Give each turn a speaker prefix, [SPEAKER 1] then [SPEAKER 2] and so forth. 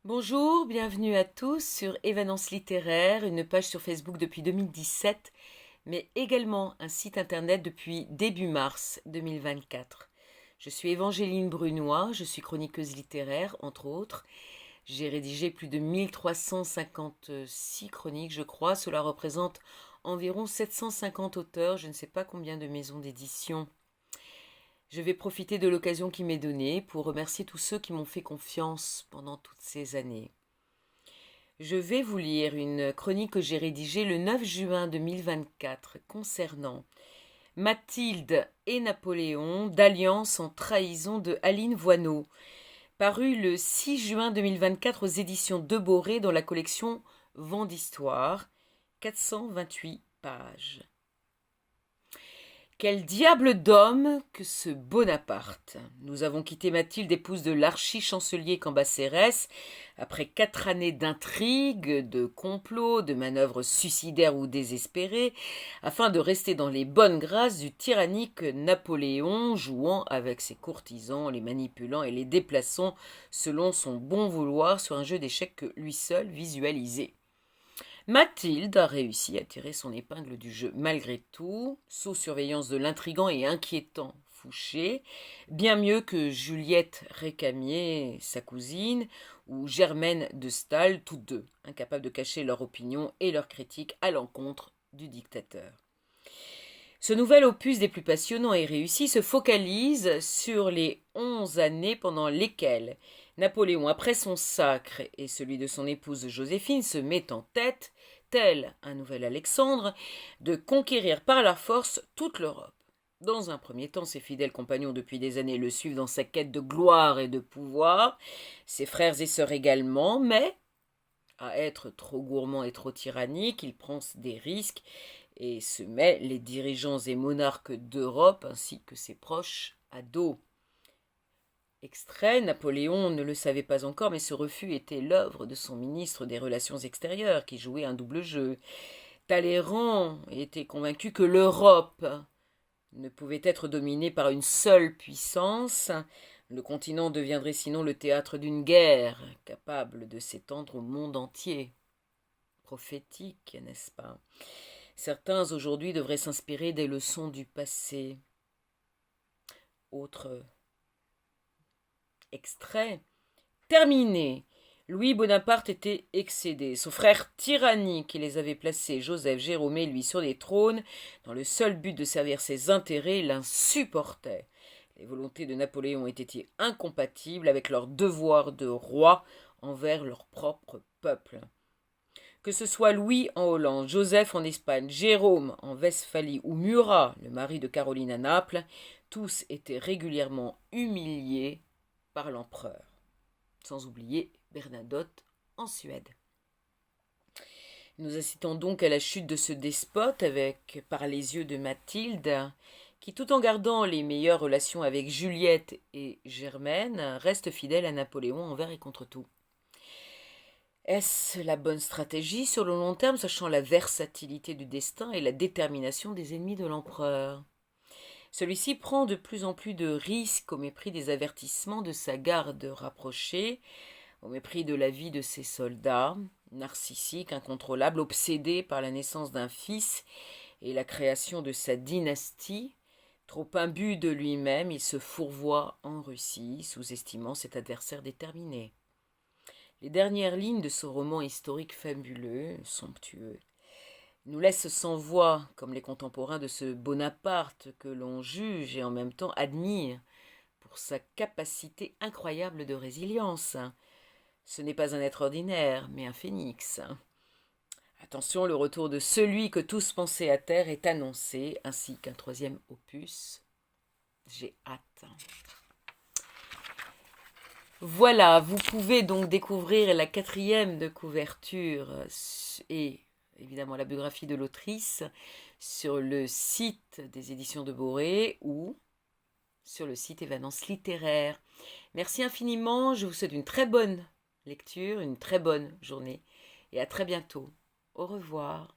[SPEAKER 1] Bonjour, bienvenue à tous sur Évanence littéraire, une page sur Facebook depuis 2017, mais également un site internet depuis début mars 2024. Je suis Évangéline Brunois, je suis chroniqueuse littéraire, entre autres. J'ai rédigé plus de 1356 chroniques, je crois. Cela représente environ 750 auteurs, je ne sais pas combien de maisons d'édition. Je vais profiter de l'occasion qui m'est donnée pour remercier tous ceux qui m'ont fait confiance pendant toutes ces années. Je vais vous lire une chronique que j'ai rédigée le 9 juin 2024 concernant Mathilde et Napoléon d'Alliance en trahison de Aline Voineau, paru le 6 juin 2024 aux éditions Deboré dans la collection Vent d'Histoire, 428 pages. Quel diable d'homme que ce Bonaparte! Nous avons quitté Mathilde, épouse de l'archi-chancelier Cambacérès, après 4 années d'intrigues, de complots, de manœuvres suicidaires ou désespérées, afin de rester dans les bonnes grâces du tyrannique Napoléon, jouant avec ses courtisans, les manipulant et les déplaçant selon son bon vouloir sur un jeu d'échecs que lui seul visualisait. Mathilde a réussi à tirer son épingle du jeu malgré tout, sous surveillance de l'intrigant et inquiétant Fouché, bien mieux que Juliette Récamier, sa cousine, ou Germaine de Staël, toutes deux, incapables de cacher leur opinion et leurs critiques à l'encontre du dictateur. Ce nouvel opus des plus passionnants et réussis se focalise sur les 11 années pendant lesquelles Napoléon, après son sacre et celui de son épouse Joséphine, se met en tête, tel un nouvel Alexandre, de conquérir par la force toute l'Europe. Dans un premier temps, ses fidèles compagnons depuis des années le suivent dans sa quête de gloire et de pouvoir, ses frères et sœurs également, mais, à être trop gourmand et trop tyrannique, il prend des risques et se met les dirigeants et monarques d'Europe ainsi que ses proches à dos. Extrait, Napoléon ne le savait pas encore, mais ce refus était l'œuvre de son ministre des Relations extérieures, qui jouait un double jeu. Talleyrand était convaincu que l'Europe ne pouvait être dominée par une seule puissance. Le continent deviendrait sinon le théâtre d'une guerre, capable de s'étendre au monde entier. Prophétique, n'est-ce pas? Certains aujourd'hui devraient s'inspirer des leçons du passé. Autre extrait. Terminé. Louis Bonaparte était excédé. Son frère tyrannique qui les avait placés, Joseph, Jérôme et lui, sur des trônes, dans le seul but de servir ses intérêts, l'insupportait. Les volontés de Napoléon étaient incompatibles avec leur devoir de roi envers leur propre peuple. Que ce soit Louis en Hollande, Joseph en Espagne, Jérôme en Westphalie ou Murat, le mari de Caroline à Naples, tous étaient régulièrement humiliés par l'empereur. Sans oublier Bernadotte en Suède. Nous assistons donc à la chute de ce despote avec, par les yeux de Mathilde, qui, tout en gardant les meilleures relations avec Juliette et Germaine, reste fidèle à Napoléon envers et contre tout. Est-ce la bonne stratégie sur le long terme, sachant la versatilité du destin et la détermination des ennemis de l'empereur? Celui-ci prend de plus en plus de risques au mépris des avertissements de sa garde rapprochée, au mépris de la vie de ses soldats, narcissique, incontrôlable, obsédé par la naissance d'un fils et la création de sa dynastie. Trop imbu de lui-même, il se fourvoie en Russie, sous-estimant cet adversaire déterminé. Les dernières lignes de ce roman historique fabuleux, somptueux, nous laissent sans voix, comme les contemporains de ce Bonaparte que l'on juge et en même temps admire pour sa capacité incroyable de résilience. Ce n'est pas un être ordinaire, mais un phénix. Attention, le retour de celui que tous pensaient à terre est annoncé, ainsi qu'un 3e opus. J'ai hâte. Voilà, vous pouvez donc découvrir la 4e de couverture et évidemment la biographie de l'autrice sur le site des éditions de Boré ou sur le site Évanence littéraire. Merci infiniment, je vous souhaite une très bonne lecture, une très bonne journée et à très bientôt. Au revoir.